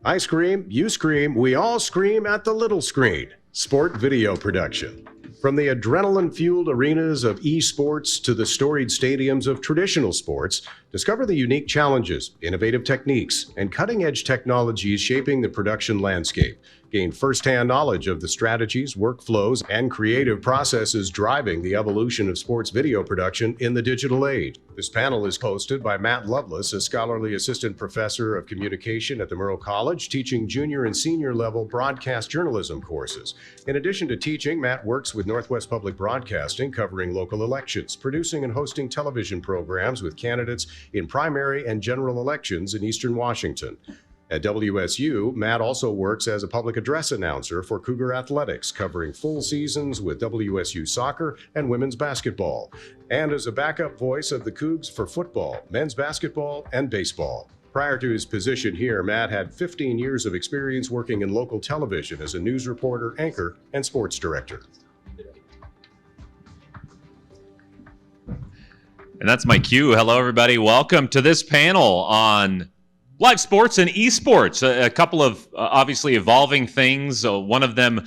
I scream, you scream, we all scream at the little screen. Sport video production. From the adrenaline-fueled arenas of eSports to the storied stadiums of traditional sports, discover the unique challenges, innovative techniques, and cutting-edge technologies shaping the production landscape. Gain firsthand knowledge of the strategies, workflows, and creative processes driving the evolution of sports video production in the digital age. This panel is hosted by Matt Loveless, a scholarly assistant professor of communication at the Murrow College, teaching junior and senior level broadcast journalism courses. In addition to teaching, Matt works with Northwest Public Broadcasting, covering local elections, producing and hosting television programs with candidates in primary and general elections in Eastern Washington. At WSU, Matt also works as a public address announcer for Cougar Athletics, covering full seasons with WSU soccer and women's basketball, and as a backup voice of the Cougs for football, men's basketball, and baseball. Prior to his position here, Matt had 15 years of experience working in local television as a news reporter, anchor, and sports director. And that's my cue. Hello, everybody. Welcome to this panel on live sports and esports, a couple of obviously evolving things. One of them,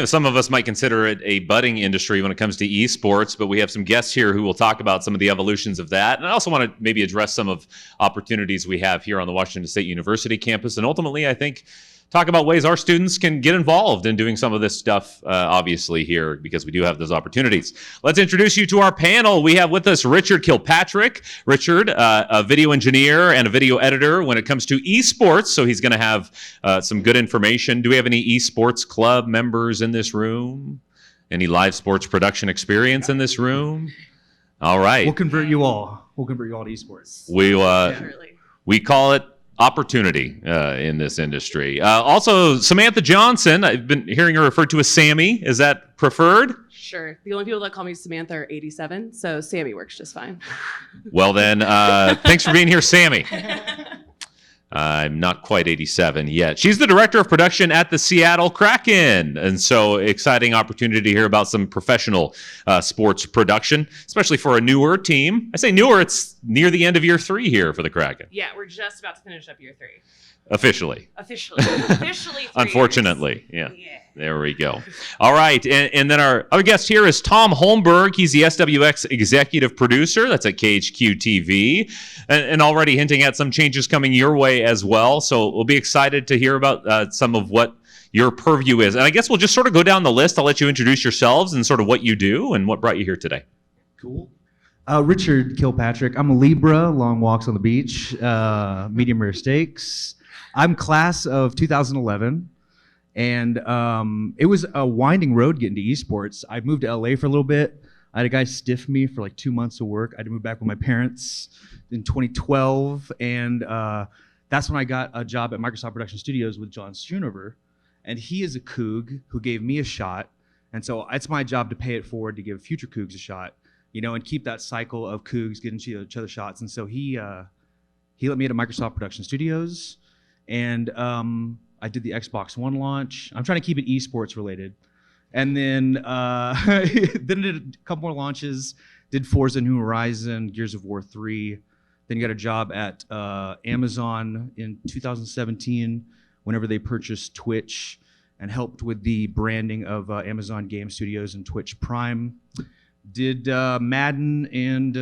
some of us might consider it a budding industry when it comes to esports, but we have some guests here who will talk about some of the evolutions of that. And I also want to maybe address some of opportunities we have here on the Washington State University campus. And ultimately, I think, talk about ways our students can get involved in doing some of this stuff, obviously, here, because we do have those opportunities. Let's introduce you to our panel. We have with us Richard Kilpatrick. Richard, a video engineer and a video editor when it comes to esports, so he's going to have some good information. Do we have any esports club members in this room? Any live sports production experience in this room? All right. We'll convert you all. We'll convert you all to esports. We call it opportunity in this industry. Also, Samantha Johnson, I've been hearing her referred to as Sammy. Is that preferred? Sure. The only people that call me Samantha are 87, so Sammy works just fine. Well then, thanks for being here, Sammy. I'm not quite 87 yet. She's the director of production at the Seattle Kraken. And so exciting opportunity to hear about some professional sports production, especially for a newer team. I say newer, it's near the end of year 3 here for the Kraken. Yeah, we're just about to finish up year 3. Officially. Officially 3 Unfortunately, years. Yeah. There we go. All right, and then our other guest here is Tom Holmberg. He's the SWX executive producer. That's at KHQ-TV, and already hinting at some changes coming your way as well. So we'll be excited to hear about some of what your purview is. And I guess we'll just sort of go down the list. I'll let you introduce yourselves and sort of what you do and what brought you here today. Cool. Richard Kilpatrick. I'm a Libra, long walks on the beach, medium rare steaks. I'm class of 2011. And it was a winding road getting to esports. I moved to LA for a little bit. I had a guy stiff me for like 2 months of work. I had to move back with my parents in 2012. And that's when I got a job at Microsoft Production Studios with John Schoonover. And he is a Coug who gave me a shot. And so it's my job to pay it forward to give future Cougs a shot, and keep that cycle of Cougs getting each other shots. And so he let me into Microsoft Production Studios. And I did the Xbox One launch. I'm trying to keep it esports related. And then then did a couple more launches, did Forza New Horizon, Gears of War 3. Then got a job at Amazon in 2017 whenever they purchased Twitch and helped with the branding of Amazon Game Studios and Twitch Prime. Did Madden and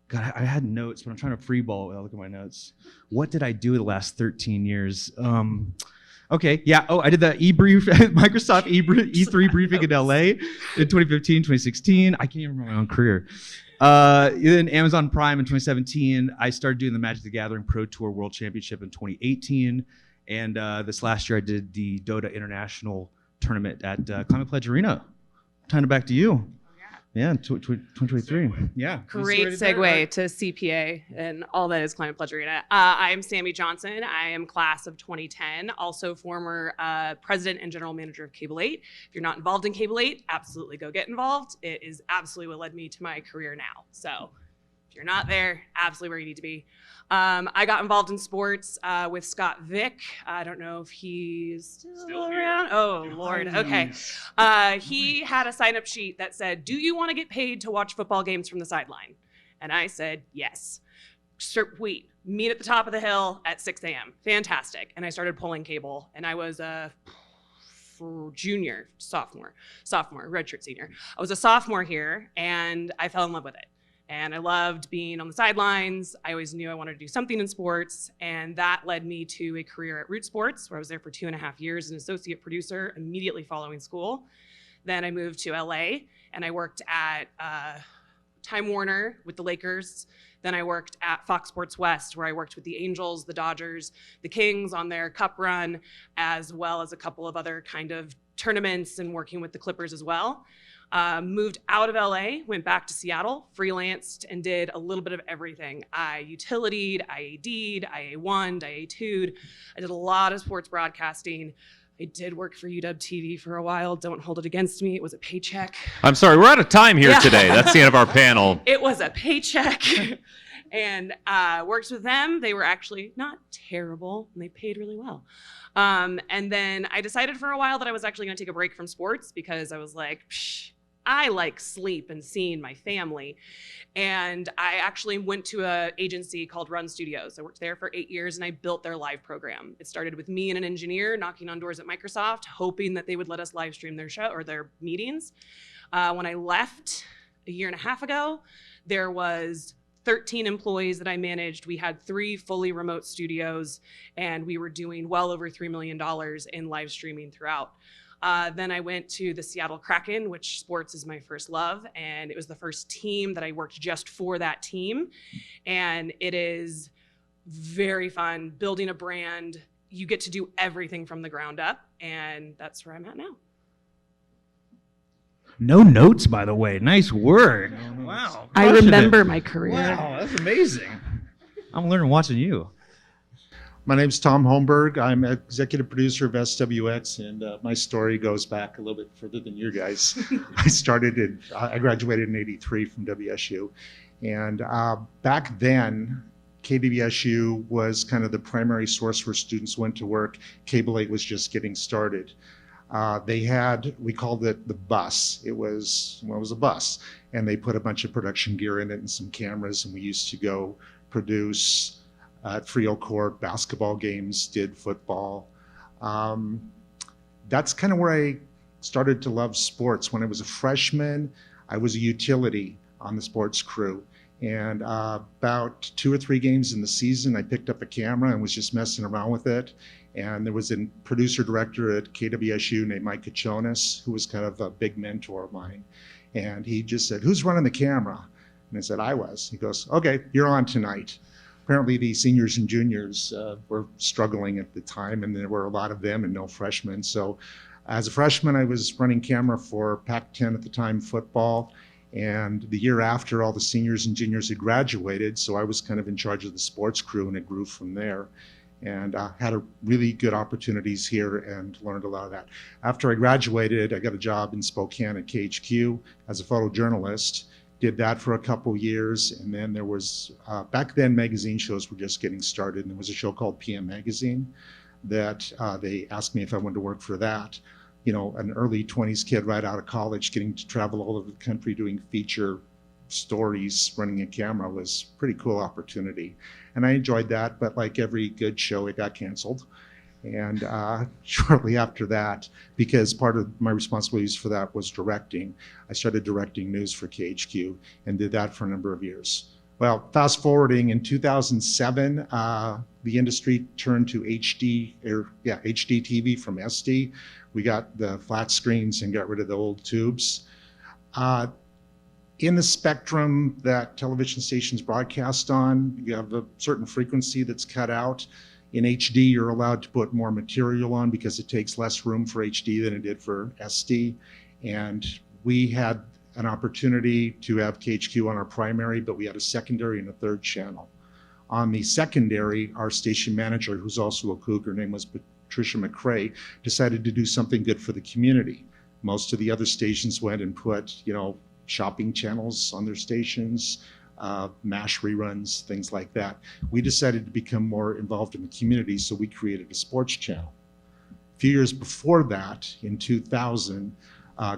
God, I had notes, but I'm trying to freeball it. I'll look at my notes. What did I do the last 13 years? Okay, yeah. Oh, I did the Microsoft E3 briefing in LA in 2015, 2016. I can't even remember my own career. Then Amazon Prime in 2017. I started doing the Magic the Gathering Pro Tour World Championship in 2018. And this last year I did the Dota International Tournament at Climate Pledge Arena. Turn it back to you. Yeah, 2023. Yeah. Great segue to CPA and all that is Climate Pledge Arena. I'm Sammy Johnson. I am class of 2010, also former president and general manager of Cable 8. If you're not involved in Cable 8, absolutely go get involved. It is absolutely what led me to my career now. So if you're not there, absolutely where you need to be. I got involved in sports with Scott Vick. I don't know if he's still around. Oh, Lord. Okay. He had a sign-up sheet that said, do you want to get paid to watch football games from the sideline? And I said, yes. Sweet. Meet at the top of the hill at 6 a.m. Fantastic. And I started pulling cable, and I was a sophomore, redshirt senior. I was a sophomore here, and I fell in love with it. And I loved being on the sidelines. I always knew I wanted to do something in sports, and that led me to a career at Root Sports, where I was there for 2.5 years as an associate producer, immediately following school. Then I moved to LA, and I worked at Time Warner with the Lakers. Then I worked at Fox Sports West, where I worked with the Angels, the Dodgers, the Kings on their cup run, as well as a couple of other kind of tournaments and working with the Clippers as well. Moved out of LA, went back to Seattle, freelanced, and did a little bit of everything. I utilitied, I AD'd, I A1'd, I A2'd. I did a lot of sports broadcasting. I did work for UW-TV for a while. Don't hold it against me. It was a paycheck. I'm sorry, we're out of time here today. That's the end of our panel. It was a paycheck. And worked with them. They were actually not terrible, and they paid really well. And then I decided for a while that I was actually going to take a break from sports, because I was like, I like sleep and seeing my family. And I actually went to an agency called Run Studios. I worked there for 8 years, and I built their live program. It started with me and an engineer knocking on doors at Microsoft, hoping that they would let us live stream their show or their meetings. When I left a year and a half ago, there was 13 employees that I managed. We had 3 fully remote studios, and we were doing well over $3 million in live streaming throughout. Then I went to the Seattle Kraken, which sports is my first love, and it was the first team that I worked just for that team. And it is very fun building a brand. You get to do everything from the ground up, and that's where I'm at now. No notes, by the way. Nice work. Wow. I remember my career. Wow, that's amazing. I'm learning watching you. My name's Tom Holmberg. I'm executive producer of SWX, and my story goes back a little bit further than your guys. I graduated in '83 from WSU, and back then, KWSU was kind of the primary source where students went to work. Cable 8 was just getting started. We called it the bus. It was a bus, and they put a bunch of production gear in it and some cameras, and we used to go produce at Frio Court basketball games, did football. That's kind of where I started to love sports. When I was a freshman, I was a utility on the sports crew. And about 2 or 3 games in the season, I picked up a camera and was just messing around with it. And there was a producer director at KWSU named Mike Kachonis, who was kind of a big mentor of mine. And he just said, "Who's running the camera?" And I said, "I was." He goes, "Okay, you're on tonight." Apparently the seniors and juniors were struggling at the time, and there were a lot of them and no freshmen. So as a freshman, I was running camera for Pac-10 at the time football. And the year after, all the seniors and juniors had graduated, so I was kind of in charge of the sports crew, and it grew from there. And had a really good opportunities here and learned a lot of that. After I graduated, I got a job in Spokane at KHQ as a photojournalist. Did that for a couple years, and then there was, back then magazine shows were just getting started, and there was a show called PM Magazine that they asked me if I wanted to work for that. You know, an early 20s kid right out of college getting to travel all over the country doing feature stories, running a camera was a pretty cool opportunity. And I enjoyed that, but like every good show, it got canceled. And shortly after that, because part of my responsibilities for that was directing, I started directing news for KHQ and did that for a number of years. Well, fast forwarding, in 2007, the industry turned to HD TV from SD. We got the flat screens and got rid of the old tubes. In the spectrum that television stations broadcast on, you have a certain frequency that's cut out. In HD, you're allowed to put more material on because it takes less room for HD than it did for SD. And we had an opportunity to have KHQ on our primary, but we had a secondary and a third channel. On the secondary, our station manager, who's also a Cougar, her name was Patricia McCrae, decided to do something good for the community. Most of the other stations went and put, shopping channels on their stations, MASH reruns, things like that. We decided to become more involved in the community, so we created a sports channel. A few years before that, in 2000,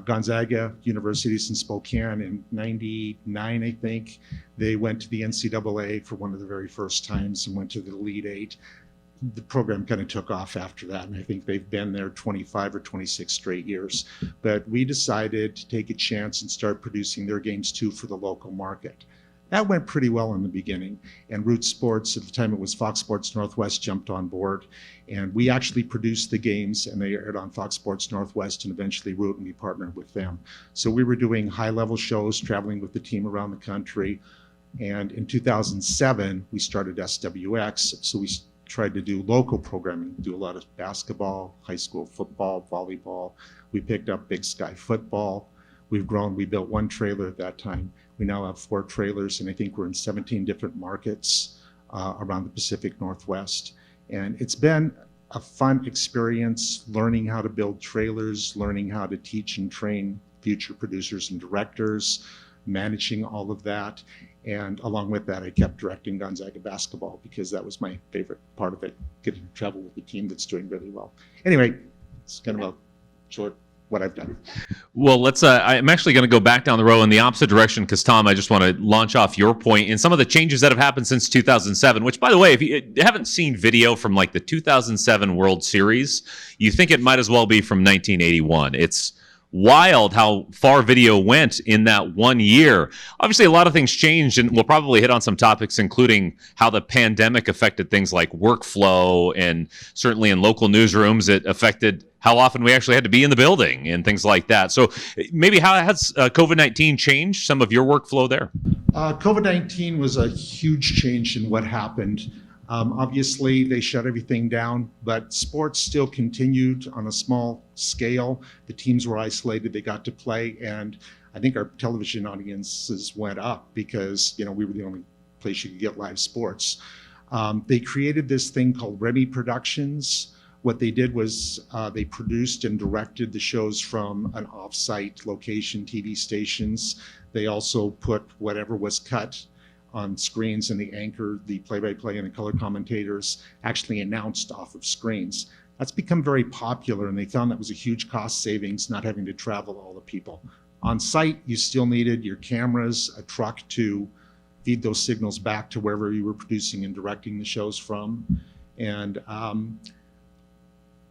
Gonzaga Universities in Spokane in '99, I think. They went to the NCAA for one of the very first times and went to the Elite Eight. The program kind of took off after that, and I think they've been there 25 or 26 straight years. But we decided to take a chance and start producing their games too for the local market. That went pretty well in the beginning, and Root Sports, at the time it was Fox Sports Northwest, jumped on board, and we actually produced the games, and they aired on Fox Sports Northwest and eventually Root, and we partnered with them. So we were doing high-level shows, traveling with the team around the country, and in 2007, we started SWX, so we tried to do local programming, do a lot of basketball, high school football, volleyball. We picked up Big Sky football. We've grown. We built one trailer at that time. We now have 4 trailers, and I think we're in 17 different markets around the Pacific Northwest. And it's been a fun experience learning how to build trailers, learning how to teach and train future producers and directors, managing all of that. And along with that, I kept directing Gonzaga basketball because that was my favorite part of it, getting to travel with a team that's doing really well. Anyway, it's kind of a short what I've done. Well, let's. I'm actually going to go back down the row in the opposite direction because, Tom, I just want to launch off your point in some of the changes that have happened since 2007. Which, by the way, if you haven't seen video from like the 2007 World Series, you think it might as well be from 1981. It's wild how far video went in that 1 year. Obviously, a lot of things changed, and we'll probably hit on some topics, including how the pandemic affected things like workflow, and certainly in local newsrooms, it affected how often we actually had to be in the building and things like that. So maybe how has COVID-19 changed some of your workflow there? COVID-19 was a huge change in what happened. Obviously, they shut everything down, but sports still continued on a small scale. The teams were isolated, they got to play, and I think our television audiences went up because, we were the only place you could get live sports. They created this thing called Remy Productions. What they did was they produced and directed the shows from an off-site location, TV stations. They also put whatever was cut on screens, and the anchor, the play-by-play, and the color commentators actually announced off of screens. That's become very popular, and they found that was a huge cost savings, not having to travel all the people. On site, you still needed your cameras, a truck to feed those signals back to wherever you were producing and directing the shows from. And a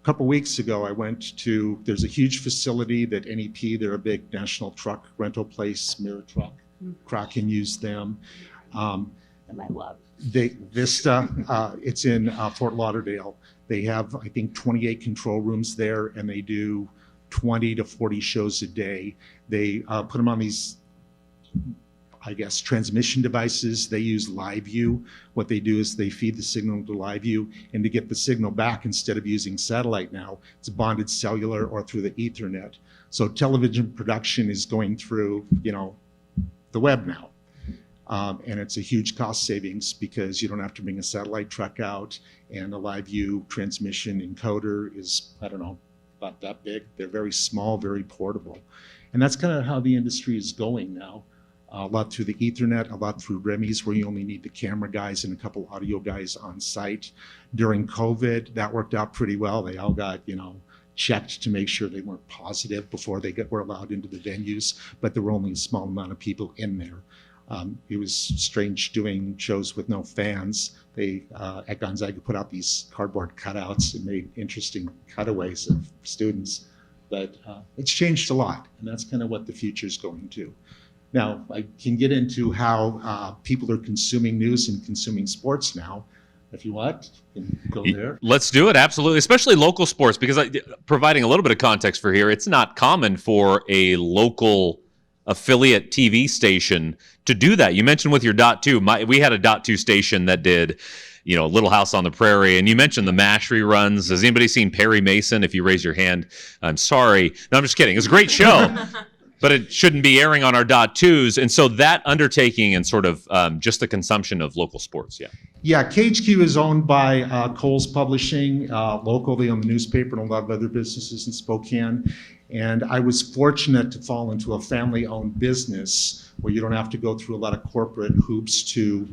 couple weeks ago, I went to, there's a huge facility that NEP, they're a big national truck rental place, Mirror Truck. Kraken used them. And I love. Vista, it's in Fort Lauderdale. They have, I think, 28 control rooms there, and they do 20 to 40 shows a day. They put them on these, I guess, transmission devices. They use LiveView. What they do is they feed the signal to LiveView, and to get the signal back, instead of using satellite now, it's bonded cellular or through the Ethernet. So television production is going through, the web now. And it's a huge cost savings because you don't have to bring a satellite truck out, and a LiveView transmission encoder is, I don't know, about that big. They're very small, very portable. And that's kind of how the industry is going now. A lot through the Ethernet, a lot through Remy's, where you only need the camera guys and a couple audio guys on site. During COVID, that worked out pretty well. They all got, checked to make sure they weren't positive before they were allowed into the venues, but there were only a small amount of people in there. It was strange doing shows with no fans. They, at Gonzaga, put out these cardboard cutouts and made interesting cutaways of students. But it's changed a lot, and that's kind of what the future's going to. Now, I can get into how people are consuming news and consuming sports now. If you want, you can go there. Let's do it, absolutely, especially local sports, because providing a little bit of context for here, it's not common for a local affiliate TV station to do that. You mentioned with your .2, we had a .2 station that did, Little House on the Prairie, and you mentioned the MASH reruns. Has anybody seen Perry Mason? If you raise your hand, I'm sorry. No, I'm just kidding. It's a great show, but it shouldn't be airing on our .2s. And so that undertaking and sort of just the consumption of local sports, Yeah, KHQ is owned by Coles Publishing, local. They own the newspaper and a lot of other businesses in Spokane. And I was fortunate to fall into a family-owned business where you don't have to go through a lot of corporate hoops to,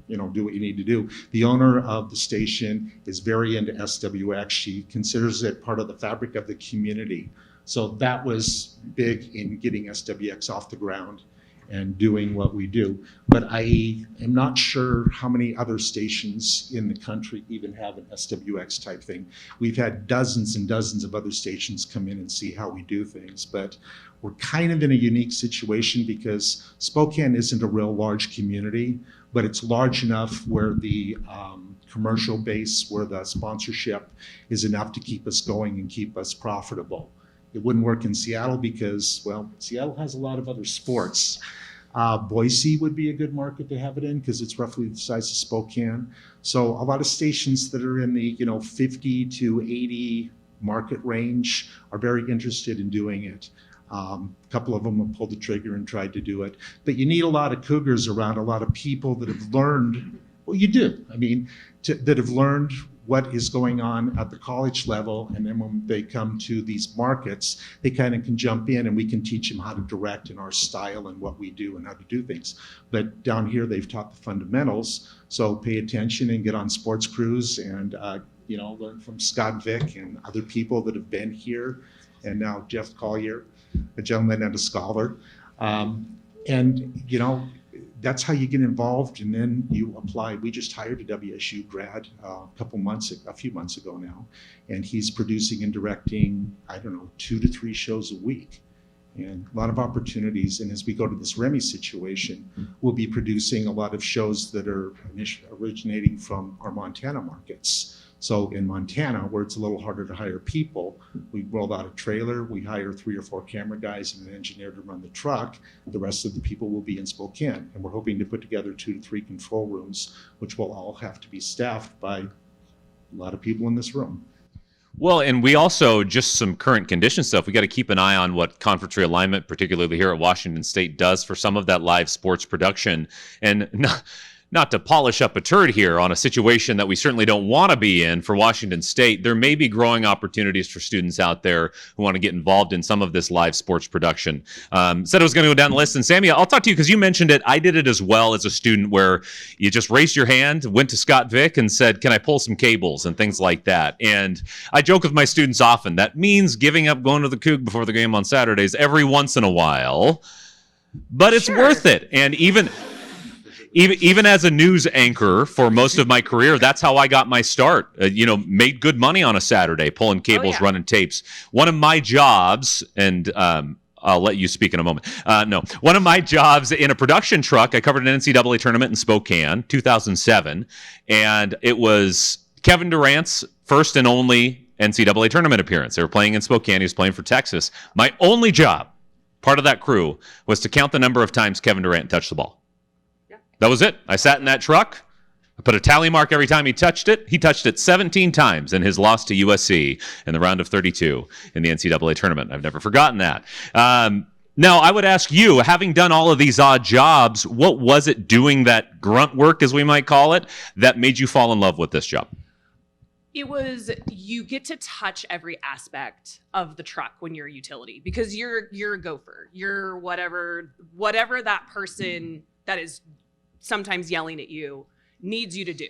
do what you need to do. The owner of the station is very into SWX. She considers it part of the fabric of the community. So that was big in getting SWX off the ground and doing what we do. But I am not sure how many other stations in the country even have an SWX type thing. We've had dozens and dozens of other stations come in and see how we do things, but we're kind of in a unique situation because Spokane isn't a real large community, but it's large enough where the commercial base, where the sponsorship is enough to keep us going and keep us profitable. It wouldn't work in Seattle because, well, Seattle has a lot of other sports. Boise would be a good market to have it in because it's roughly the size of Spokane. So a lot of stations that are in the 50 to 80 market range are very interested in doing it. A couple of them have pulled the trigger and tried to do it. But you need a lot of cougars around, a lot of people that have learned, well, you do. I mean, that have learned what is going on at the college level, and then when they come to these markets, they kind of can jump in and we can teach them how to direct in our style and what we do and how to do things. But down here, they've taught the fundamentals, so pay attention and get on sports crews and learn from Scott Vick and other people that have been here, and now Jeff Collier, a gentleman and a scholar. That's how you get involved, and then you apply. We just hired a WSU grad a few months ago now, and he's producing and directing, 2 to 3 shows a week, and a lot of opportunities. And as we go to this Remy situation, we'll be producing a lot of shows that are originating from our Montana markets. So in Montana, where it's a little harder to hire people, we roll out a trailer, we hire 3 or 4 camera guys and an engineer to run the truck. The rest of the people will be in Spokane. And we're hoping to put together 2 to 3 control rooms, which will all have to be staffed by a lot of people in this room. Well, and we also, just some current condition stuff, we got to keep an eye on what conference realignment, particularly here at Washington State, does for some of that live sports production. And not to polish up a turd here on a situation that we certainly don't want to be in for Washington State, there may be growing opportunities for students out there who want to get involved in some of this live sports production. Said I was going to go down the list, and Sammy, I'll talk to you because you mentioned it. I did it as well as a student, where you just raised your hand, went to Scott Vick and said, can I pull some cables and things like that? And I joke with my students often, that means giving up going to the Coug before the game on Saturdays every once in a while, but it's worth it. And even as a news anchor for most of my career, that's how I got my start. Made good money on a Saturday, pulling cables, running tapes. One of my jobs, and I'll let you speak in a moment. One of my jobs in a production truck, I covered an NCAA tournament in Spokane, 2007, and it was Kevin Durant's first and only NCAA tournament appearance. They were playing in Spokane. He was playing for Texas. My only job, part of that crew, was to count the number of times Kevin Durant touched the ball. That was it. I sat in that truck. I put a tally mark every time he touched it. He touched it 17 times in his loss to USC in the round of 32 in the NCAA tournament. I've never forgotten that. Now, I would ask you, having done all of these odd jobs, what was it doing that grunt work, as we might call it, that made you fall in love with this job? It was, you get to touch every aspect of the truck when you're a utility, because you're a gopher. You're whatever that person that is sometimes yelling at you needs you to do.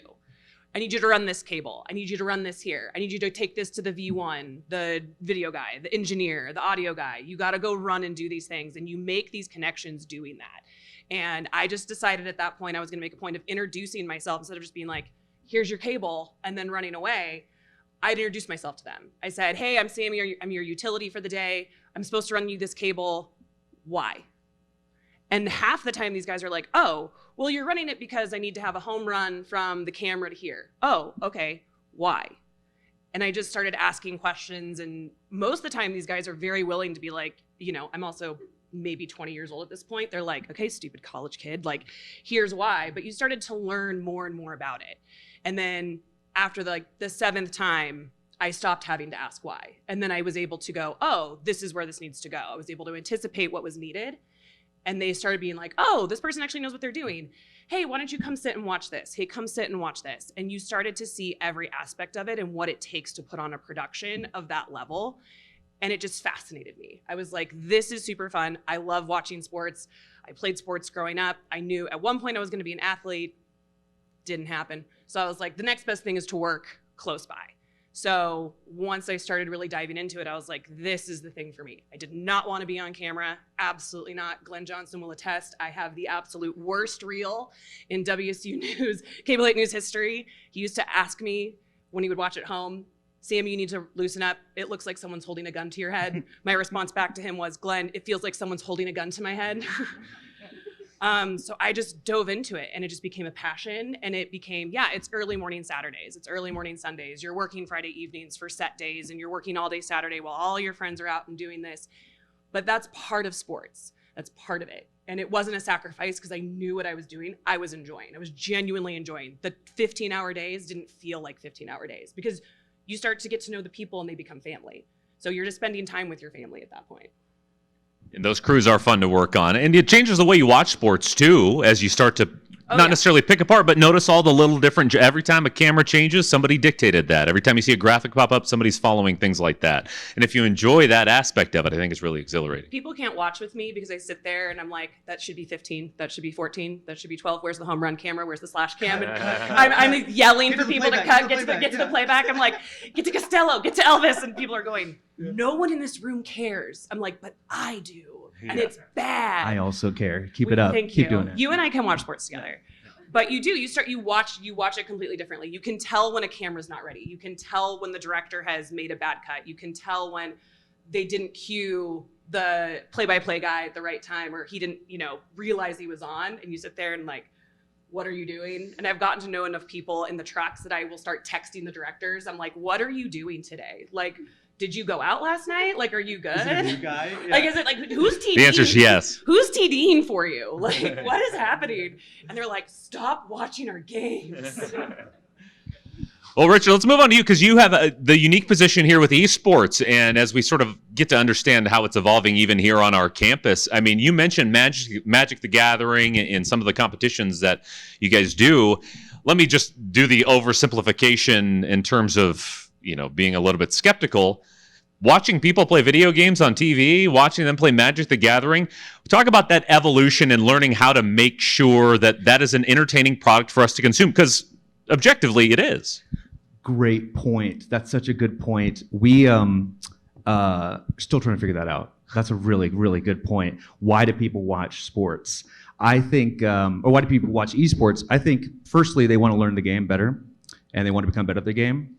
I need you to run this cable. I need you to run this here. I need you to take this to the V1, the video guy, the engineer, the audio guy. You got to go run and do these things, and you make these connections doing that. And I just decided at that point I was going to make a point of introducing myself instead of just being like, here's your cable, and then running away. I'd introduce myself to them. I said, hey, I'm Sammy. I'm your utility for the day. I'm supposed to run you this cable. Why? And half the time these guys are like, oh, well, you're running it because I need to have a home run from the camera to here. Oh, okay, why? And I just started asking questions, and most of the time these guys are very willing to be like, I'm also maybe 20 years old at this point. They're like, okay, stupid college kid, like, here's why. But you started to learn more and more about it. And then after the 7th time, I stopped having to ask why. And then I was able to go, oh, this is where this needs to go. I was able to anticipate what was needed. And they started being like, oh, this person actually knows what they're doing. Hey, why don't you come sit and watch this? Hey, come sit and watch this. And you started to see every aspect of it and what it takes to put on a production of that level. And it just fascinated me. I was like, this is super fun. I love watching sports. I played sports growing up. I knew at one point I was going to be an athlete. Didn't happen. So I was like, the next best thing is to work close by. So once I started really diving into it, I was like, this is the thing for me. I did not want to be on camera. Absolutely not. Glenn Johnson will attest. I have the absolute worst reel in WSU News, Cable 8 News history. He used to ask me when he would watch at home, Sam, you need to loosen up. It looks like someone's holding a gun to your head. My response back to him was, Glenn, it feels like someone's holding a gun to my head. So I just dove into it, and it just became a passion, and it became, it's early morning Saturdays, it's early morning Sundays, you're working Friday evenings for set days, and you're working all day Saturday while all your friends are out and doing this. But that's part of sports. That's part of it. And it wasn't a sacrifice because I knew what I was doing. I was enjoying. I was genuinely enjoying. The 15-hour days didn't feel like 15-hour days because you start to get to know the people and they become family. So you're just spending time with your family at that point. And those crews are fun to work on. And it changes the way you watch sports, too, as you start to not necessarily pick apart, but notice all the little different, every time a camera changes, somebody dictated that. Every time you see a graphic pop up, somebody's following things like that. And if you enjoy that aspect of it, I think it's really exhilarating. People can't watch with me because I sit there and I'm like, that should be 15, that should be 14, that should be 12. Where's the home run camera? Where's the slash cam? And I'm yelling for people to cut, get to the playback. I'm like, get to Costello, get to Elvis. And people are going, no one in this room cares. I'm like, but I do. And it's bad. I also care. Keep it up. Keep doing it. You and I can watch sports together. But you do. You watch it completely differently. You can tell when a camera's not ready. You can tell when the director has made a bad cut. You can tell when they didn't cue the play-by-play guy at the right time, or he didn't, realize he was on. And you sit there and like, what are you doing? And I've gotten to know enough people in the trucks that I will start texting the directors. I'm like, what are you doing today? Like, did you go out last night? Like, are you good? Is it a new guy? Yeah. Like, is it like, who's TDing? The answer is yes. Who's TDing for you? Like, what is happening? And they're like, stop watching our games. Well, Richard, let's move on to you because you have the unique position here with eSports. And as we sort of get to understand how it's evolving even here on our campus, I mean, you mentioned Magic the Gathering and some of the competitions that you guys do. Let me just do the oversimplification in terms of, being a little bit skeptical. Watching people play video games on TV, watching them play Magic the Gathering, we talk about that evolution and learning how to make sure that that is an entertaining product for us to consume, because objectively it is. Great point. That's such a good point. We still trying to figure that out. That's a really, really good point. Why do people watch sports? I think, or why do people watch esports? I think, firstly, they want to learn the game better, and they want to become better at the game.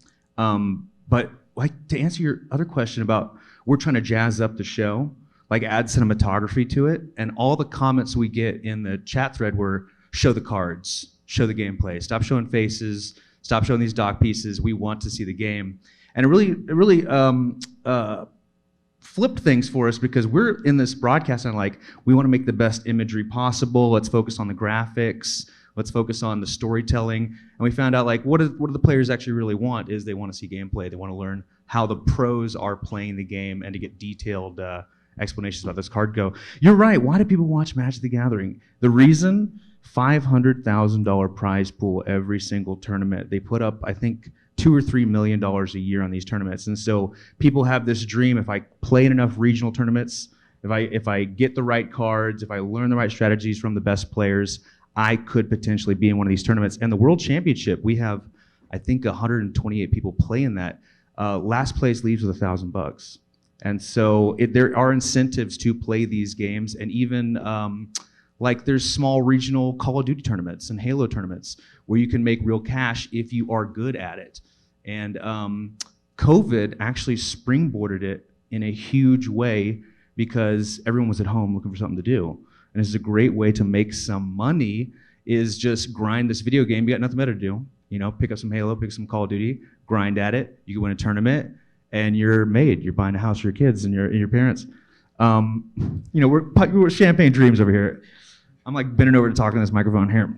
But like to answer your other question about we're trying to jazz up the show, like add cinematography to it, and all the comments we get in the chat thread were show the cards, show the gameplay, stop showing faces, stop showing these dock pieces. We want to see the game, and it really flipped things for us because we're in this broadcast and like we want to make the best imagery possible. Let's focus on the graphics. Let's focus on the storytelling. And we found out like what do the players actually really want is they want to see gameplay. They want to learn how the pros are playing the game and to get detailed explanations about this card go. You're right. Why do people watch Magic the Gathering? The reason, $500,000 prize pool every single tournament. They put up, I think, $2 or $3 million a year on these tournaments. And so people have this dream, if I play in enough regional tournaments, if I get the right cards, if I learn the right strategies from the best players, I could potentially be in one of these tournaments. And the World Championship, we have, I think, 128 people play in that. Last place leaves with $1,000. And so there are incentives to play these games. And even like there's small regional Call of Duty tournaments and Halo tournaments where you can make real cash if you are good at it. And COVID actually springboarded it in a huge way because everyone was at home looking for something to do. And this is a great way to make some money is just grind this video game. You got nothing better to do. Pick up some Halo, pick up some Call of Duty, grind at it. You can win a tournament and you're made. You're buying a house for your kids and your parents. We're champagne dreams over here. I'm like bending over to talk on this microphone here.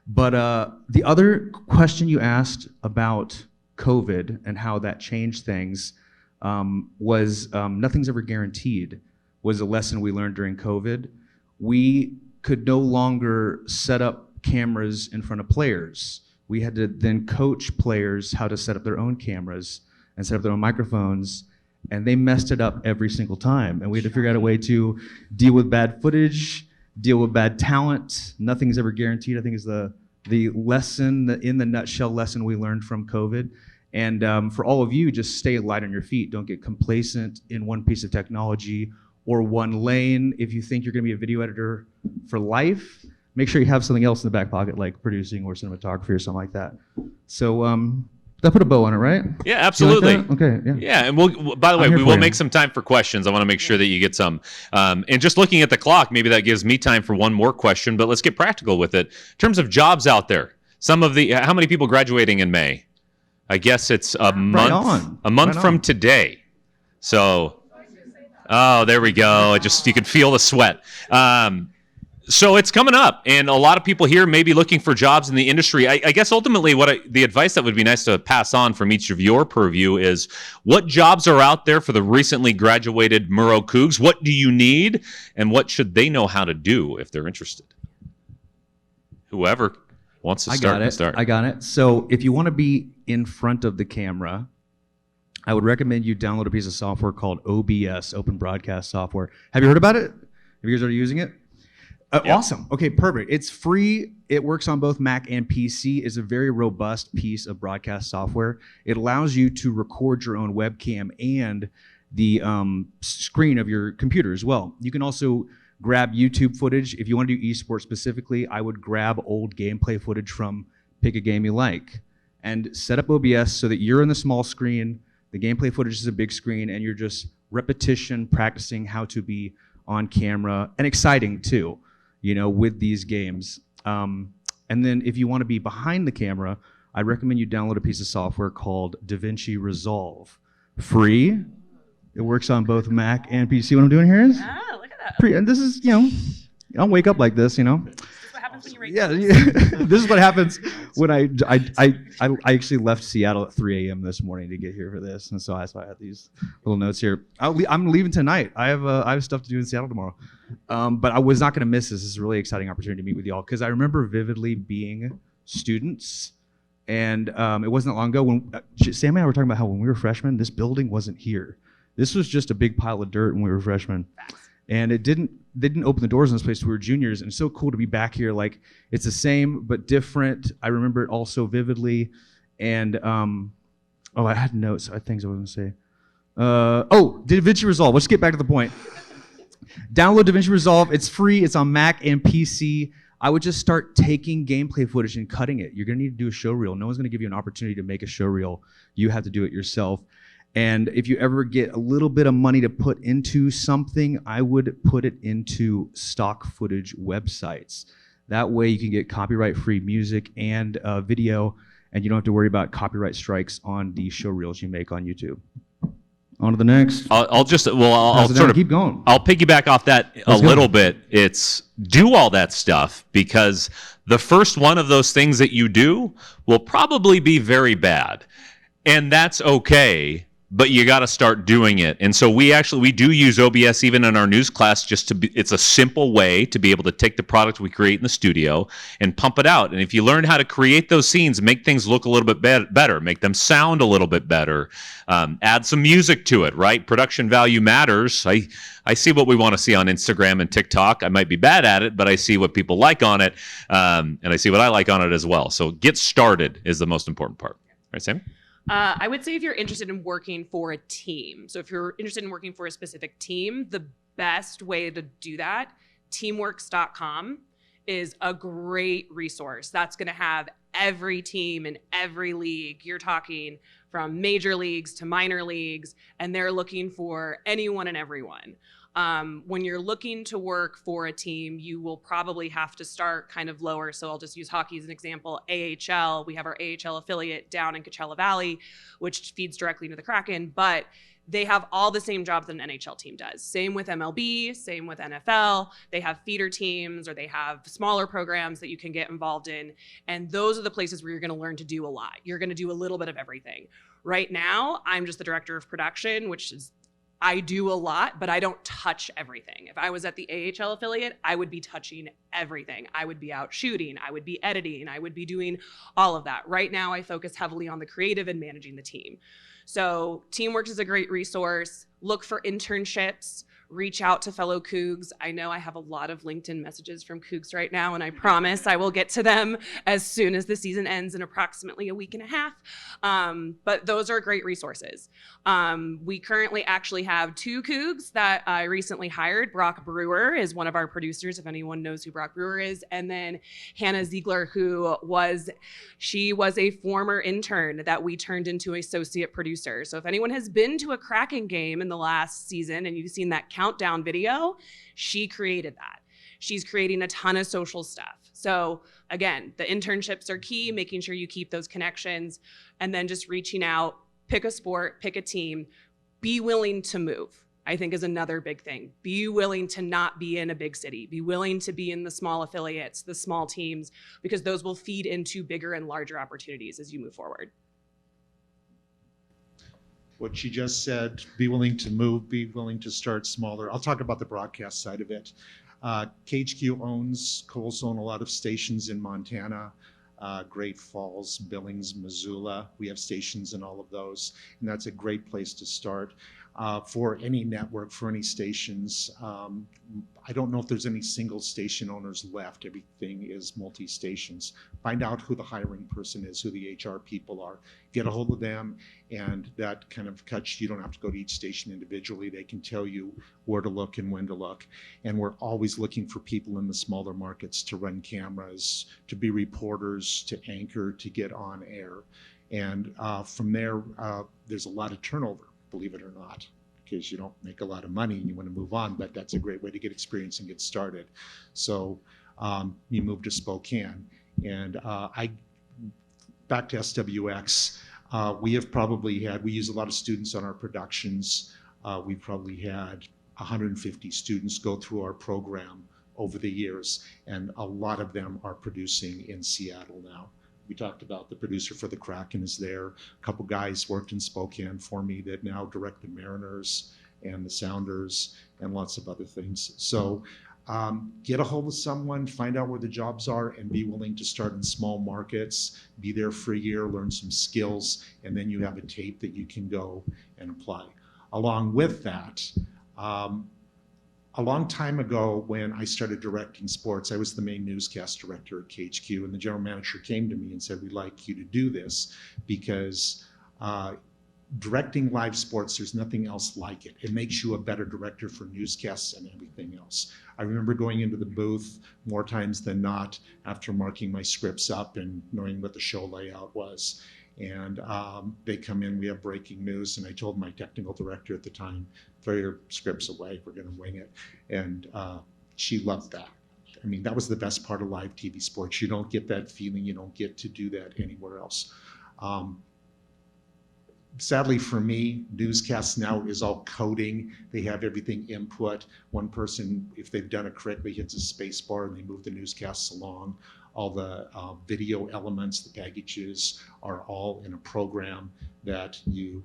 But the other question you asked about COVID and how that changed things was nothing's ever guaranteed. Was a lesson we learned during COVID. We could no longer set up cameras in front of players. We had to then coach players how to set up their own cameras and set up their own microphones, and they messed it up every single time. And we had to figure out a way to deal with bad footage, deal with bad talent. Nothing's ever guaranteed, I think is the the lesson, in the nutshell lesson we learned from COVID. And for all of you, just stay light on your feet. Don't get complacent in one piece of technology or one lane. If you think you're going to be a video editor for life, make sure you have something else in the back pocket, like producing or cinematography or something like that. So that put a bow on it, right? Yeah, absolutely. Like okay, yeah. Yeah, and we'll. By the way, we will make some time for questions. I want to make sure that you get some. And just looking at the clock, maybe that gives me time for one more question. But let's get practical with it. In terms of jobs out there, how many people graduating in May? I guess it's a month from today. So, oh, there we go. You could feel the sweat. So it's coming up, and a lot of people here may be looking for jobs in the industry. I guess ultimately the advice that would be nice to pass on from each of your purview is, what jobs are out there for the recently graduated Murrow Cougs? What do you need, and what should they know how to do if they're interested? Whoever wants to start can start. I got it. So if you want to be in front of the camera, I would recommend you download a piece of software called OBS, Open Broadcast Software. Have you heard about it? Have you guys already using it? Yeah. Awesome. Okay, perfect. It's free. It works on both Mac and PC. It's a very robust piece of broadcast software. It allows you to record your own webcam and the screen of your computer as well. You can also grab YouTube footage. If you want to do eSports specifically, I would grab old gameplay footage from pick a game you like and set up OBS so that you're in the small screen, the gameplay footage is a big screen, and you're just repetition practicing how to be on camera, and exciting too, with these games. And then if you want to be behind the camera, I recommend you download a piece of software called DaVinci Resolve. Free. It works on both Mac and PC. What I'm doing here is Look at that. and this is, I'll wake up like this, This is what happens when you rate. Yeah, this is what happens when I actually left Seattle at 3 a.m. this morning to get here for this, and so I had these little notes here. I'm leaving tonight. I have stuff to do in Seattle tomorrow, but I was not going to miss this. This is a really exciting opportunity to meet with y'all, because I remember vividly being students, and it wasn't that long ago when Sam and I were talking about how when we were freshmen, this building wasn't here. This was just a big pile of dirt when we were freshmen. And they didn't open the doors in this place till we were juniors, and it's so cool to be back here. Like, it's the same but different. I remember it all so vividly. And I had notes, things I was gonna say. DaVinci Resolve. Let's get back to the point. Download DaVinci Resolve. It's free. It's on Mac and PC. I would just start taking gameplay footage and cutting it. You're gonna need to do a show reel. No one's gonna give you an opportunity to make a show reel. You have to do it yourself. And if you ever get a little bit of money to put into something, I would put it into stock footage websites. That way you can get copyright-free music and video, and you don't have to worry about copyright strikes on the show reels you make on YouTube. On to the next. I'll keep going. I'll piggyback off that a little bit. It's do all that stuff, because the first one of those things that you do will probably be very bad. And that's okay. But you got to start doing it. And so we do use OBS even in our news class, it's a simple way to be able to take the product we create in the studio and pump it out. And if you learn how to create those scenes, make things look a little bit better, make them sound a little bit better, add some music to it, right? Production value matters. I see what we want to see on Instagram and TikTok. I might be bad at it, but I see what people like on it, and I see what I like on it as well. So get started is the most important part. Right, Sam? I would say if you're interested in working for a team, so if you're interested in working for a specific team, the best way to do that, teamworks.com, is a great resource. That's going to have every team in every league. You're talking from major leagues to minor leagues, and they're looking for anyone and everyone. When you're looking to work for a team, you will probably have to start kind of lower. So I'll just use hockey as an example. AHL, we have our AHL affiliate down in Coachella Valley, which feeds directly into the Kraken, but they have all the same jobs that an NHL team does. Same with MLB, same with NFL. They have feeder teams, or they have smaller programs that you can get involved in. And those are the places where you're going to learn to do a lot. You're going to do a little bit of everything. Right now, I'm just the director of production, which is I do a lot, but I don't touch everything. If I was at the AHL affiliate, I would be touching everything. I would be out shooting, I would be editing, I would be doing all of that. Right now, I focus heavily on the creative and managing the team. So Teamworks is a great resource. Look for internships. reach out to fellow Cougs. I know I have a lot of LinkedIn messages from Cougs right now, and I promise I will get to them as soon as the season ends in approximately a week and a half. But those are great resources. We currently actually have 2 Cougs that I recently hired. Brock Brewer is one of our producers, if anyone knows who Brock Brewer is. And then Hannah Ziegler, she was a former intern that we turned into associate producer. So if anyone has been to a Kraken game in the last season and you've seen that countdown video, she created that. She's creating a ton of social stuff. So again, the internships are key, making sure you keep those connections, and then just reaching out, pick a sport, pick a team, be willing to move, I think is another big thing. Be willing to not be in a big city. Be willing to be in the small affiliates, the small teams, because those will feed into bigger and larger opportunities as you move forward. What she just said, be willing to move, be willing to start smaller. I'll talk about the broadcast side of it. KHQ co-own a lot of stations in Montana, Great Falls, Billings, Missoula. We have stations in all of those, and that's a great place to start. For any network, for any stations, I don't know if there's any single station owners left. Everything is multi-stations. Find out who the hiring person is, who the HR people are. Get a hold of them, and that kind of cuts, you don't have to go to each station individually. They can tell you where to look and when to look. And we're always looking for people in the smaller markets to run cameras, to be reporters, to anchor, to get on air. And from there, there's a lot of turnover, believe it or not, because you don't make a lot of money and you want to move on, but that's a great way to get experience and get started. So you move to Spokane. And back to SWX, we use a lot of students on our productions. We've probably had 150 students go through our program over the years, and a lot of them are producing in Seattle now. We talked about the producer for the Kraken is there. A couple guys worked in Spokane for me that now direct the Mariners and the Sounders and lots of other things. So get a hold of someone, find out where the jobs are, and be willing to start in small markets, be there for a year, learn some skills, and then you have a tape that you can go and apply. Along with that, a long time ago when I started directing sports, I was the main newscast director at KHQ, and the general manager came to me and said, we'd like you to do this because directing live sports, there's nothing else like it. It makes you a better director for newscasts and everything else. I remember going into the booth more times than not after marking my scripts up and knowing what the show layout was. And they come in, we have breaking news, and I told my technical director at the time, throw your scripts away, we're gonna wing it. And she loved that. I mean, that was the best part of live TV sports. You don't get that feeling, you don't get to do that anywhere else. Sadly for me, newscasts now is all coding. They have everything input. One person, if they've done it correctly, hits a space bar and they move the newscasts along. All the video elements, the packages are all in a program that you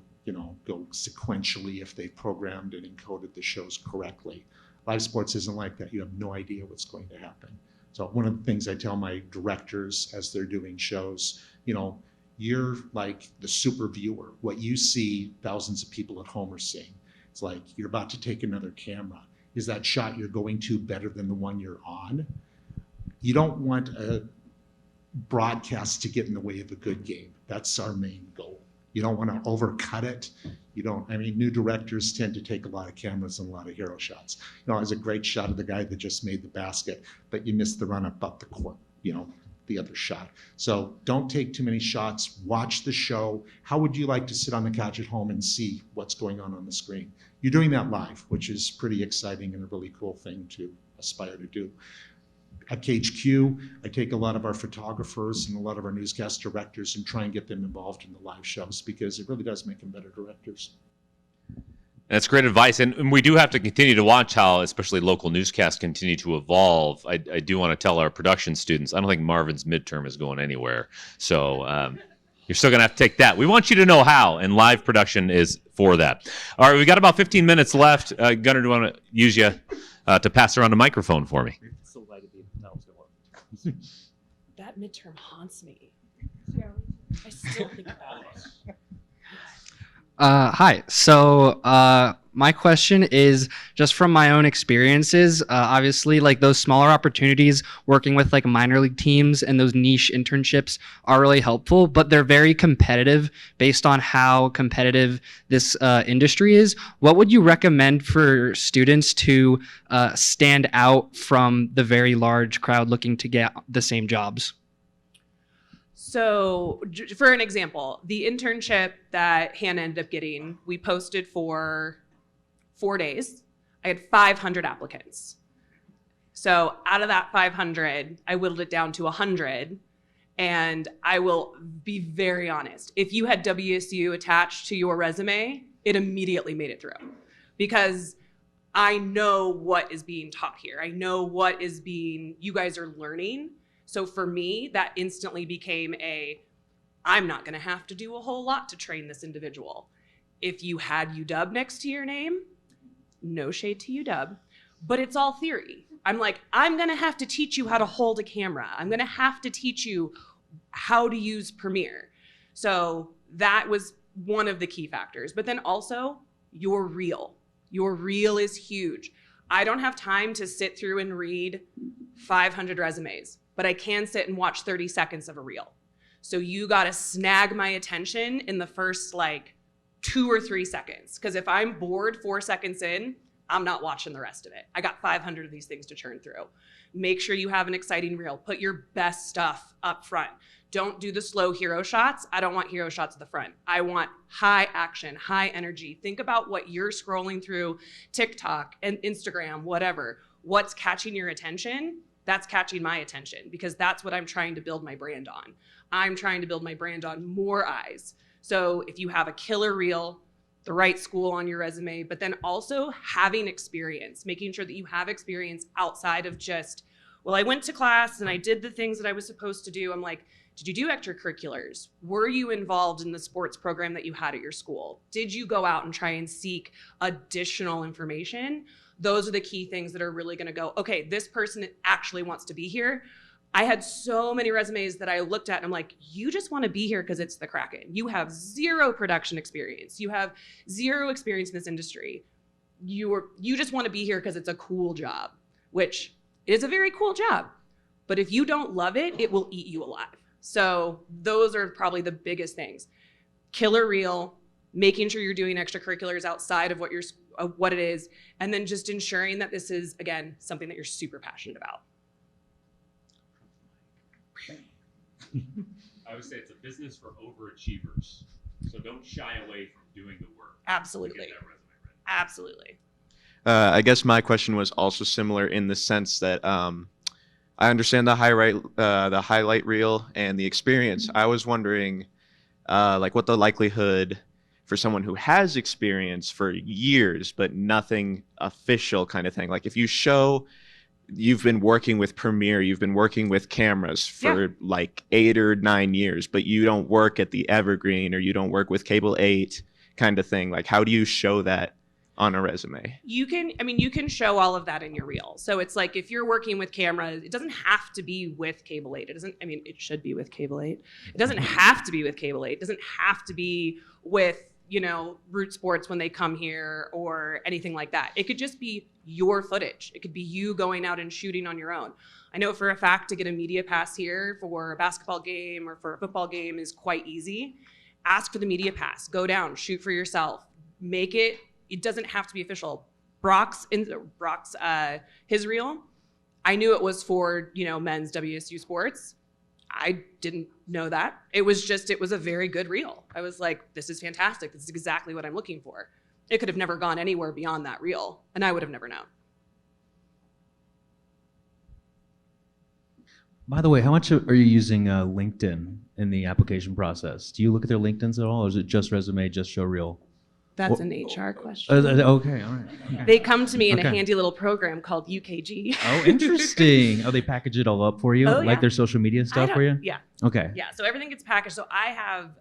go sequentially if they've programmed and encoded the shows correctly. Live sports isn't like that. You have no idea what's going to happen. So one of the things I tell my directors as they're doing shows, you're like the super viewer. What you see, thousands of people at home are seeing. It's like you're about to take another camera. Is that shot you're going to better than the one you're on? You don't want a broadcast to get in the way of a good game. That's our main goal. You don't want to overcut it. New directors tend to take a lot of cameras and a lot of hero shots. It was a great shot of the guy that just made the basket, but you missed the run up the court, the other shot. So don't take too many shots. Watch the show. How would you like to sit on the couch at home and see what's going on the screen? You're doing that live, which is pretty exciting and a really cool thing to aspire to do. At KHQ, I take a lot of our photographers and a lot of our newscast directors and try and get them involved in the live shows because it really does make them better directors. That's great advice. And we do have to continue to watch how, especially local newscasts, continue to evolve. I do want to tell our production students, I don't think Marvin's midterm is going anywhere. So you're still going to have to take that. We want you to know how, and live production is for that. All right, we got about 15 minutes left. Gunnar, do you want to use you to pass around a microphone for me? That midterm haunts me. I still think about it. Hi. So My question is just from my own experiences. Obviously, like those smaller opportunities working with like minor league teams and those niche internships are really helpful, but they're very competitive based on how competitive this industry is. What would you recommend for students to stand out from the very large crowd looking to get the same jobs? So for an example, the internship that Hannah ended up getting, we posted for 4 days. I had 500 applicants. So out of that 500, I whittled it down to 100. And I will be very honest. If you had WSU attached to your resume, it immediately made it through. Because I know what is being taught here. I know what is being, you guys are learning. So for me, that instantly became I'm not gonna have to do a whole lot to train this individual. If you had UW next to your name, no shade to UW, but it's all theory. I'm like, I'm gonna have to teach you how to hold a camera. I'm gonna have to teach you how to use Premiere. So that was one of the key factors. But then also, you're real. Your reel is huge. I don't have time to sit through and read 500 resumes, but I can sit and watch 30 seconds of a reel. So you gotta snag my attention in the first like 2 or 3 seconds. Because if I'm bored 4 seconds in, I'm not watching the rest of it. I got 500 of these things to churn through. Make sure you have an exciting reel. Put your best stuff up front. Don't do the slow hero shots. I don't want hero shots at the front. I want high action, high energy. Think about what you're scrolling through TikTok and Instagram, whatever. What's catching your attention? That's catching my attention because that's what I'm trying to build my brand on. I'm trying to build my brand on more eyes. So if you have a killer reel, the right school on your resume, but then also having experience, making sure that you have experience outside of just, well, I went to class and I did the things that I was supposed to do. I'm like, did you do extracurriculars? Were you involved in the sports program that you had at your school? Did you go out and try and seek additional information? Those are the key things that are really gonna go, okay, this person actually wants to be here. I had so many resumes that I looked at and I'm like, you just wanna be here because it's the Kraken. You have zero production experience. You have zero experience in this industry. You just wanna be here because it's a cool job, which is a very cool job. But if you don't love it, it will eat you alive. So those are probably the biggest things. Killer reel, making sure you're doing extracurriculars outside of what it is, and then just ensuring that this is, again, something that you're super passionate about. I would say it's a business for overachievers. So don't shy away from doing the work. Absolutely. To get that resume ready. Absolutely. I guess my question was also similar in the sense that I understand the highlight reel and the experience. I was wondering, like, what the likelihood for someone who has experience for years but nothing official kind of thing. Like, if you show you've been working with Premiere, you've been working with cameras for like 8 or 9 years, but you don't work at the Evergreen or you don't work with Cable 8 kind of thing. Like, how do you show that on a resume? You can show all of that in your reel. So it's like if you're working with cameras, it doesn't have to be with Cable 8. It should be with Cable 8. It doesn't have to be with Cable 8. It doesn't have to be with, Root Sports when they come here or anything like that. It could just be your footage. It could be you going out and shooting on your own. I know for a fact to get a media pass here for a basketball game or for a football game is quite easy. Ask for the media pass. Go down, shoot for yourself. Make it. It doesn't have to be official. Brock's his reel, I knew it was for, men's WSU sports. I didn't know that. It was a very good reel. I was like, this is fantastic. This is exactly what I'm looking for. It could have never gone anywhere beyond that reel, and I would have never known. By the way, how much are you using LinkedIn in the application process? Do you look at their LinkedIn's at all, or is it just resume, just show reel? That's an HR question. Okay, all right. Okay. They come to me in a handy little program called UKG. Oh, interesting. They package it all up for you? Oh, like yeah. their social media stuff for you? Yeah. Okay. Yeah, so everything gets packaged. So I have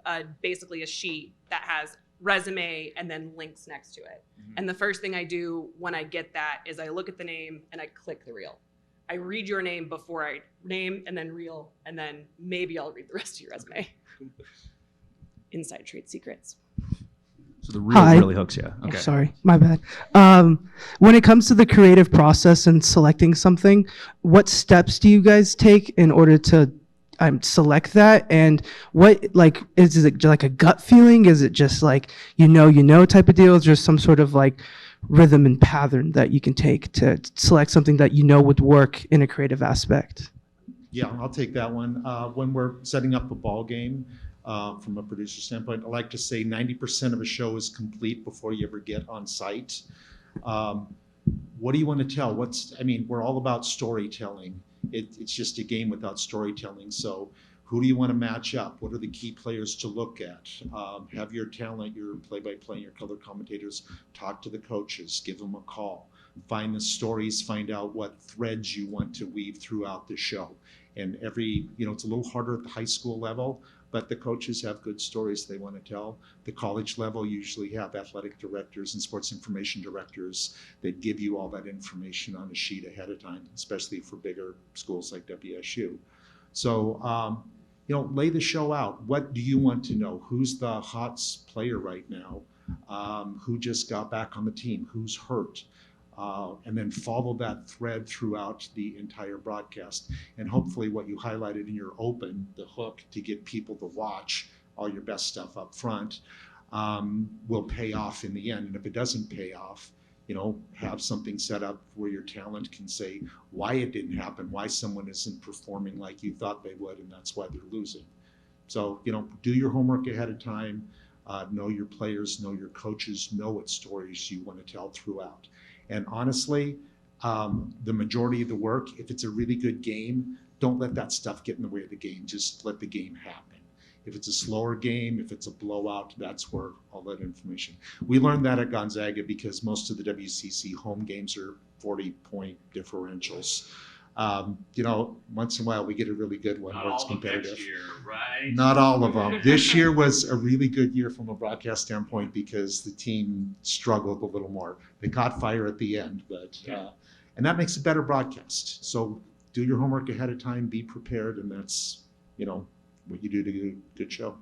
basically a sheet that has resume and then links next to it. Mm-hmm. And the first thing I do when I get that is I look at the name and I click the reel. I read your name before I name and then reel, and then maybe I'll read the rest of your resume. Inside trade secrets. So the reel Hi. really hooks you. Oh, Okay. sorry, my bad. When it comes to the creative process and selecting something, what steps do you guys take in order to select that? And what, like, is it like a gut feeling? Is it just like, you know type of deal? Is there some sort of like rhythm and pattern that you can take to select something that you know would work in a creative aspect? Yeah, I'll take that one. When we're setting up a ball game, from a producer standpoint, I like to say 90% of a show is complete before you ever get on site. What do you want to tell? We're all about storytelling. It's just a game without storytelling. So who do you want to match up? What are the key players to look at? Have your talent, your play-by-play, your color commentators talk to the coaches, give them a call, find the stories, find out what threads you want to weave throughout the show. And it's a little harder at the high school level, but the coaches have good stories they want to tell. The college level usually have athletic directors and sports information directors that give you all that information on a sheet ahead of time, especially for bigger schools like WSU. So, lay the show out. What do you want to know? Who's the hot player right now? Who just got back on the team? Who's hurt? And then follow that thread throughout the entire broadcast. And hopefully what you highlighted in your open, the hook to get people to watch all your best stuff up front, will pay off in the end. And if it doesn't pay off, have something set up where your talent can say why it didn't happen, why someone isn't performing like you thought they would, and that's why they're losing. So, do your homework ahead of time, know your players, know your coaches, know what stories you want to tell throughout. And honestly, the majority of the work, if it's a really good game, don't let that stuff get in the way of the game. Just let the game happen. If it's a slower game, if it's a blowout, that's where all that information. We learned that at Gonzaga because most of the WCC home games are 40-point differentials. Once in a while we get a really good one where it's competitive. Next year, right? Not all of them. This year was a really good year from a broadcast standpoint because the team struggled a little more. They caught fire at the end, but and that makes a better broadcast. So do your homework ahead of time, be prepared, and that's what you do to do a good show.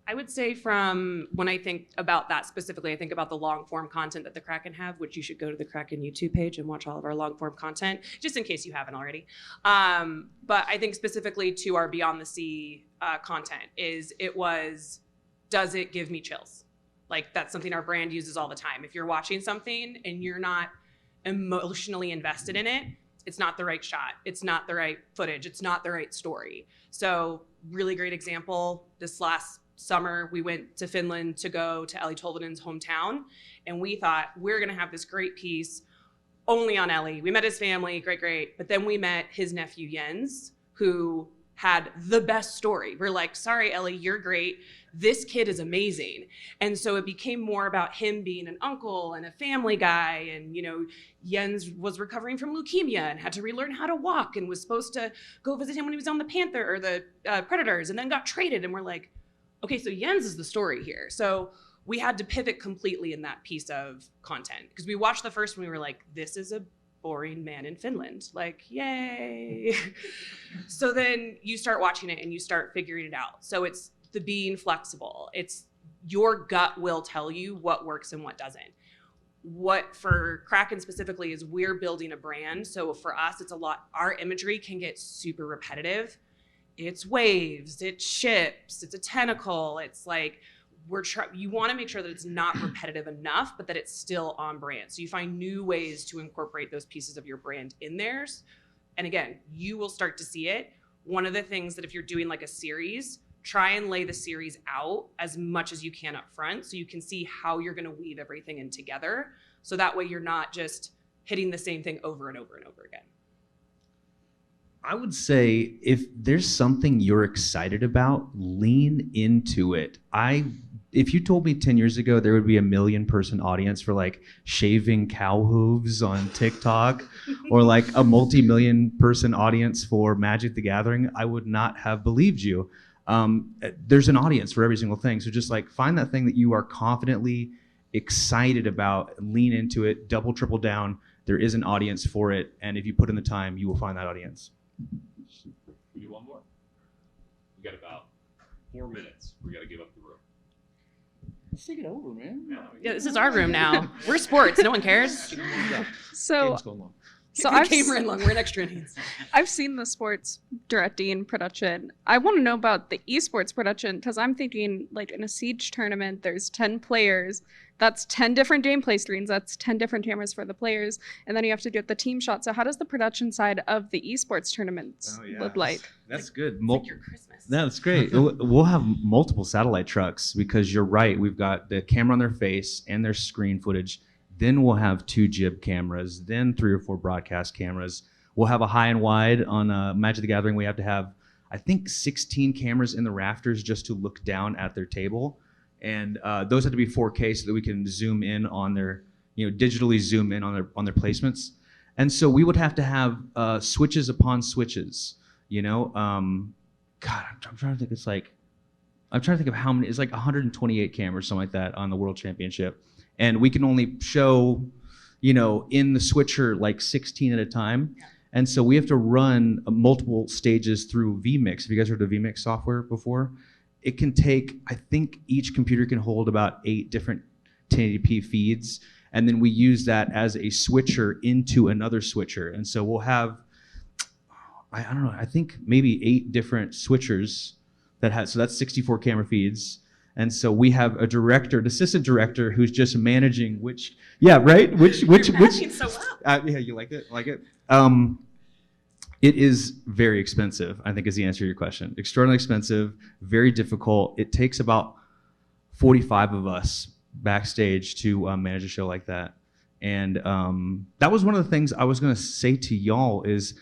I would say from when I think about that specifically, I think about the long form content that the Kraken have, which you should go to the Kraken YouTube page and watch all of our long form content, just in case you haven't already. But I think specifically to our Beyond the Sea content does it give me chills? Like that's something our brand uses all the time. If you're watching something and you're not emotionally invested in it, it's not the right shot. It's not the right footage. It's not the right story. So really great example, this last summer, we went to Finland to go to Ellie Tolvanen's hometown, and we thought we're gonna have this great piece only on Ellie. We met his family, great. But then we met his nephew Jens, who had the best story. We're like, sorry, Ellie, you're great. This kid is amazing. And so it became more about him being an uncle and a family guy. And, Jens was recovering from leukemia and had to relearn how to walk and was supposed to go visit him when he was on the Panther or the Predators and then got traded. And we're like, okay, so Jens is the story here. So we had to pivot completely in that piece of content because we watched the first one, we were like, this is a boring man in Finland, like, yay. So then you start watching it and you start figuring it out. So it's the being flexible. It's your gut will tell you what works and what doesn't. What for Kraken specifically is we're building a brand. So for us, it's a lot, our imagery can get super repetitive. It's waves, it's ships, it's a tentacle. It's like you want to make sure that it's not repetitive enough, but that it's still on brand. So you find new ways to incorporate those pieces of your brand in theirs. And again, you will start to see it. One of the things that if you're doing like a series, try and lay the series out as much as you can up front so you can see how you're going to weave everything in together. So that way you're not just hitting the same thing over and over and over again. I would say if there's something you're excited about, lean into it. If you told me 10 years ago there would be a 1 million person audience for like shaving cow hooves on TikTok or like a multi-million person audience for Magic the Gathering, I would not have believed you. There's an audience for every single thing. So just like find that thing that you are confidently excited about, lean into it, double, triple down. There is an audience for it. And if you put in the time, you will find that audience. We do one more. We got about 4 minutes. We got to give up the room. Let's take it over, man. Yeah, this is our room now. We're sports. No one cares. So, Game's going long. so The I've, game ran long. We're in extra innings. I've seen the sports directing production. I want to know about the esports production because I'm thinking like in a Siege tournament, there's 10 players. That's 10 different gameplay screens. That's 10 different cameras for the players. And then you have to get the team shot. So how does the production side of the esports tournaments look like? That's good. It's like your Christmas. No, that's great. We'll have multiple satellite trucks because you're right. We've got the camera on their face and their screen footage. Then we'll have 2 jib cameras, then 3 or 4 broadcast cameras. We'll have a high and wide on Magic the Gathering. We have to have, I think, 16 cameras in the rafters just to look down at their table. And those have to be 4K so that we can zoom in on their, digitally zoom in on their placements. And so we would have to have switches upon switches, God, I'm trying to think. I'm trying to think of how many. It's like 128 cameras, something like that, on the World Championship. And we can only show, in the switcher like 16 at a time. Yeah. And so we have to run multiple stages through vMix. Have you guys heard of vMix software before? It can take, I think each computer can hold about 8 different 1080p feeds. And then we use that as a switcher into another switcher. And so we'll have, I don't know, I think maybe 8 different switchers so that's 64 camera feeds. And so we have a director, an assistant director, who's just managing which. Yeah, right. Which. You're managing so well. Yeah, you like it. It is very expensive, I think, is the answer to your question. Extraordinarily expensive, very difficult. It takes about 45 of us backstage to manage a show like that. And that was one of the things I was going to say to y'all is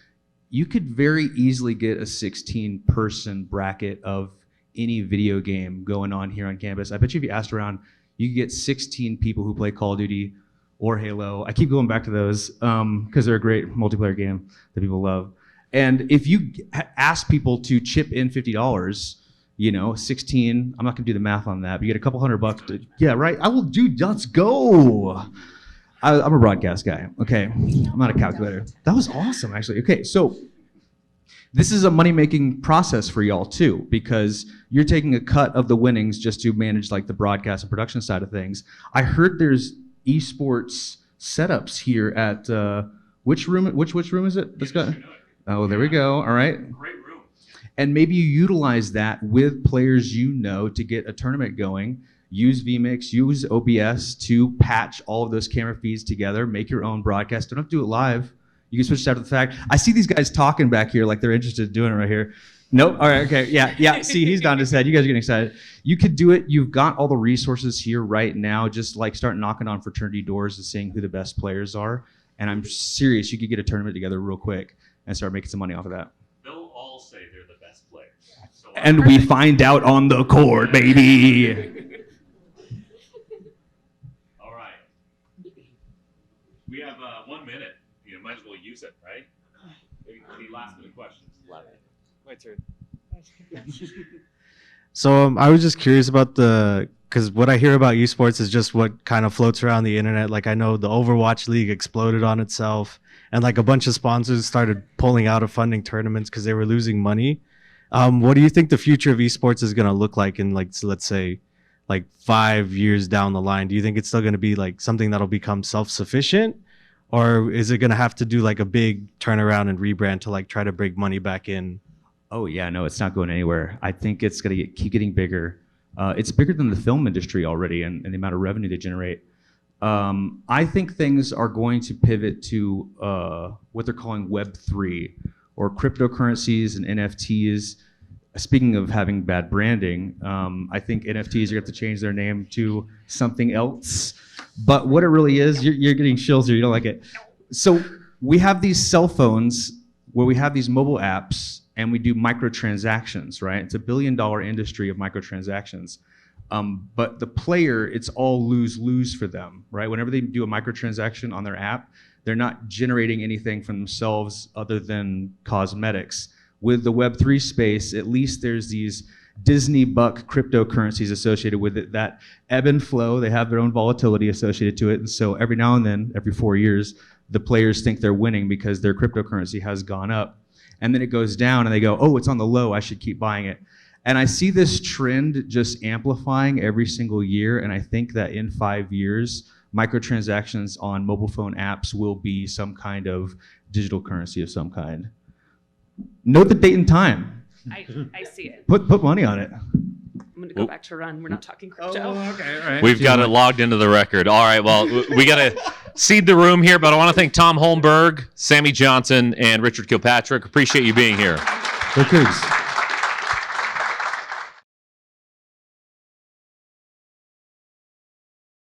you could very easily get a 16-person bracket of any video game going on here on campus. I bet you if you asked around, you could get 16 people who play Call of Duty or Halo. I keep going back to those because they're a great multiplayer game that people love. And if you ask people to chip in $50, 16, I'm not gonna do the math on that, but you get a couple $100. Yeah, right, I will do, let's go. I'm a broadcast guy, okay? I'm not a calculator. That was awesome, actually. Okay, so this is a money-making process for y'all too, because you're taking a cut of the winnings just to manage like the broadcast and production side of things. I heard there's eSports setups here at which room is it? That's got. Oh, there we go. All right. Great room. And maybe you utilize that with players to get a tournament going. Use vMix, use OBS to patch all of those camera feeds together. Make your own broadcast. Don't have to do it live. You can switch it after the fact. I see these guys talking back here like they're interested in doing it right here. Nope. All right. Okay. Yeah. See, he's nodding his head. You guys are getting excited. You could do it. You've got all the resources here right now. Just like start knocking on fraternity doors and seeing who the best players are. And I'm serious. You could get a tournament together real quick and start making some money off of that. They'll all say they're the best players. So and we find out on the court, baby. All right. We have 1 minute. You might as well use it, right? Any last minute questions? My turn. So I was just curious about because what I hear about esports is just what kind of floats around the internet. Like I know the Overwatch League exploded on itself, and like a bunch of sponsors started pulling out of funding tournaments because they were losing money. What do you think the future of esports is going to look like in like, let's say, like 5 years down the line? Do you think it's still going to be like something that'll become self-sufficient, or is it going to have to do like a big turnaround and rebrand to like try to bring money back in? Oh yeah, no, it's not going anywhere. I think it's going to keep getting bigger. It's bigger than the film industry already, and the amount of revenue they generate. I think things are going to pivot to what they're calling Web3 or cryptocurrencies and NFTs. Speaking of having bad branding, I think NFTs are going to have to change their name to something else. But what it really is, you're getting chills here. You don't like it. So we have these cell phones where we have these mobile apps and we do microtransactions, right? It's $1 billion industry of microtransactions. But the player, it's all lose-lose for them, right? Whenever they do a microtransaction on their app, they're not generating anything for themselves other than cosmetics. With the Web3 space, at least there's these Disney buck cryptocurrencies associated with it that ebb and flow. They have their own volatility associated to it. And so every now and then, every 4 years, the players think they're winning because their cryptocurrency has gone up. And then it goes down and they go, oh, it's on the low, I should keep buying it. And I see this trend just amplifying every single year. And I think that in 5 years, microtransactions on mobile phone apps will be some kind of digital currency of some kind. Note the date and time. I see it. Put money on it. I'm going to go back to run. We're not talking crypto. Okay, all right. We've got it logged into the record. All right, well, we got to seed the room here, but I want to thank Tom Holmberg, Sammy Johnson, and Richard Kilpatrick. Appreciate you being here. Go Cougs.